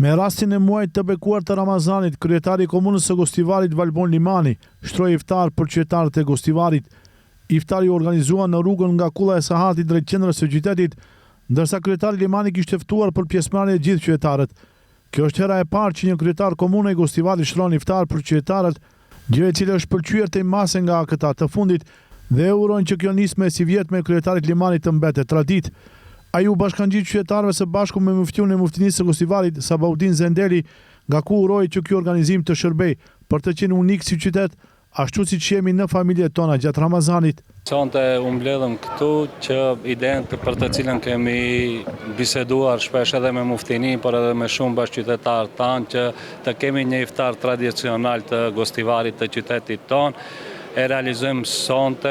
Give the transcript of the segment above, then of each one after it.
Me rastin e muajit të bekuar të Ramazanit, kryetari i komunës së Gostivarit Valbon Limani shtroi iftar për qytetarët e Gostivarit. Iftari u organizuan në rrugën nga Kulla e Sahatit drejt qendrës së qytetit, ndërsa kryetari Limani kishte ftuar për pjesëmarrje të gjithë qytetarët. Kjo është hera e parë që një kryetar komune i Gostivarit shtron iftar për qytetarët, gjë e cila është pëlqyer tej mase nga këta të fundit dhe urojnë që kjo nismë si vjet me kryetarit Limanit të mbetet traditë. Ai u bashkangjit qytetarëve së bashku me muftiun e muftinisë së Gostivarit, Sabaudin Zendeli, nga ku uroi që ky organizim të shërbej për të qenë unik si qytet, ashtu siç jemi në familjet tona gjatë Ramazanit. Sonte u mbledhëm këtu që idenë për të cilën kemi biseduar shpesh edhe me muftini, por edhe me shumë bashkëqytetarë tanë, që të kemi një iftar tradicional të Gostivarit të qytetit tonë. E realizojmë sonte.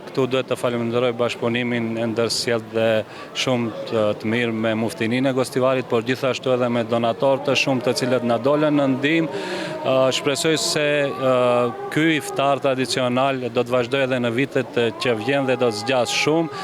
Këtu duhet të falenderoj bashkëpunimin e ndërsjellë dhe shumë të mirë me muftininë e Gostivarit, por gjithashtu edhe me donatorë të shumë të cilët na dolën në ndihmë. Shpresoj se ky iftar tradicional do të vazhdojë edhe në vitet që vijnë dhe do të zgjasë shumë.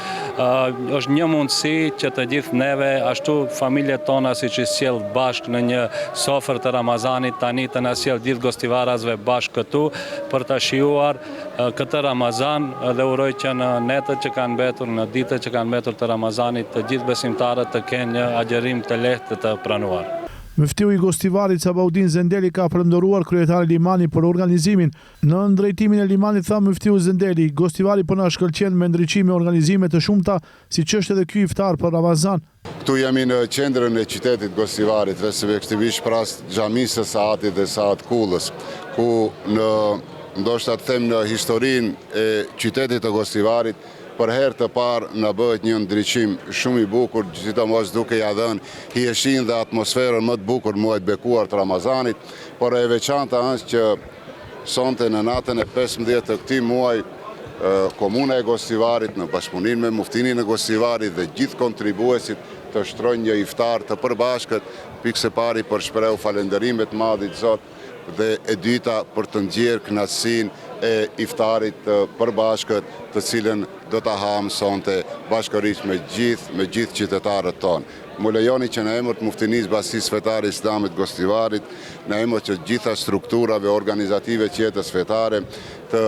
Është një mundësi që të gjithë neve, ashtu familjet tona siç i sjell bashkë në një sofër të Ramazanit, tani të na sjell gjithë gostivarazve bashkë këtu për ta shijuar këtë Ramazan, dhe uroj që në netët që kanë mbetur, në ditët që kanë mbetur të Ramazanit, të gjithë besimtarët të kenë një agjerim të lehtë të pranuar. Muftiu i Gostivarit Sabaudin Zendeli ka falënderuar kryetarin Limani për organizimin. Në drejtimin e Limanit tha muftiu Zendeli, Gostivari po na shkëlqen me ndriçime organizime të shumta, siç është edhe ky iftar për Ramazan. Këtu jemi në qendrën e qytetit Gostivarit, respektivisht pras xhamisë së Sahatit dhe Sahat Kullës, ku ndoshta të them në historinë e qytetit të Gostivarit, për herë të parë në bëhet një ndriçim shumë i bukur, sidomos duke ja dhënë hijeshinë dhe atmosferën më të bukur muajit bekuar të Ramazanit, por e veçanta është që sonte në natën e 15 të këtij muaji komuna e Gostivarit në bashkëpunim me muftinin e Gostivarit dhe gjithë kontribuesit të shtrojnë një iftar të përbashkët, pikë së pari për shpreh falënderimet të madhit Zot, dhe e dyta për të nxjerrë kënaqësinë e iftarit të përbashkët, të cilën do ta ham sonte bashkërisht me gjithë qytetarët tonë. Më lejoni që në emër të muftinisë Basisë Fetare Islamit Gostivarit, në emër të gjitha strukturave organizative të jetës fetare, të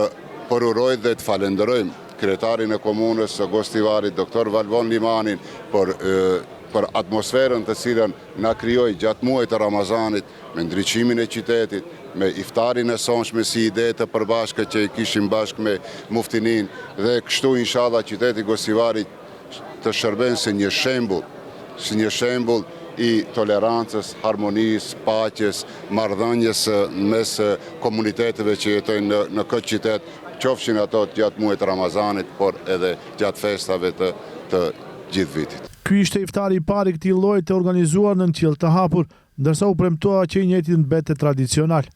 përuroj dhe të falenderojmë kryetarin e komunës së Gostivarit, doktor Valbon Limanin, për atmosferën të cilën na krijoi gjatë muajit të Ramazanit, me ndriçimin e qytetit, me iftarin e sonshme si ide të përbashkët që i kishim bashkë me muftinin, dhe kështu inshallah qyteti Gostivarit të shërben si një shembull i tolerancës, harmonisë, paqes, marrëdhënies mes komuniteteve që jetojnë në këtë qytet, qofshin ato gjatë muajit të Ramazanit, por edhe gjatë festave të gjithë vitit. Ky ishte iftari i parë i këtij lloji të organizuar në qiell të hapur, ndërsa u premtua që i njëjti mbetet tradicional.